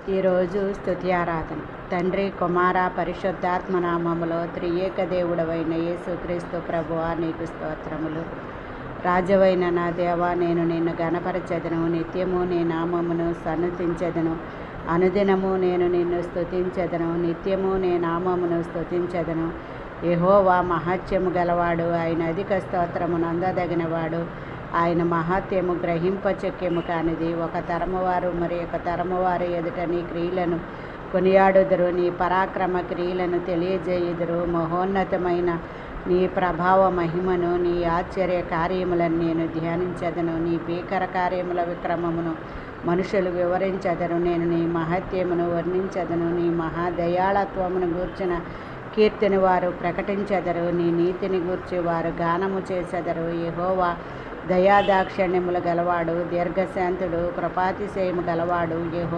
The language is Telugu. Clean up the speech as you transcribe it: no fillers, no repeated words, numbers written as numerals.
ఈరోజు స్తుతి ఆరాధన. తండ్రి, కుమార, పరిశుద్ధాత్మ నామములో త్రియేక దేవుడవైన యేసుక్రీస్తు ప్రభువా, నీకు స్తోత్రములు. రాజవైన నా దేవా, నేను నిన్ను గణపరచెదను. నిత్యము నీ నామమును సన్నుతించెదను. అనుదినము నేను నిన్ను స్తుతించెదను. నిత్యము నీ నామమును స్తుతించెదను. యెహోవా మహత్యము గలవాడు. ఆయన అధిక స్తోత్రము నందదగినవాడు. ఆయన మహత్యము గ్రహింపచక్యము కానిది. ఒక తరము వారు మరి ఒక తరము వారు ఎదుట నీ క్రియలను కొనియాడుదురు. నీ పరాక్రమ క్రియలను తెలియజేయుదురు. మహోన్నతమైన నీ ప్రభావ మహిమను, నీ ఆశ్చర్య కార్యములను నేను ధ్యానించెదను. నీ భీకర కార్యముల విక్రమమును మనుషులు వివరించెదరు. నేను నీ మహత్యమును వర్ణించెదను. నీ మహాదయాళత్వమును గూర్చిన కీర్తిని వారు ప్రకటించెదరు. నీ నీతిని గూర్చి వారు గానము చేసెదరు. యెహోవా దయాదాక్షిణ్యములు గలవాడు, దీర్ఘశాంతుడు, కృపాతిశయము గలవాడు. యెహోవా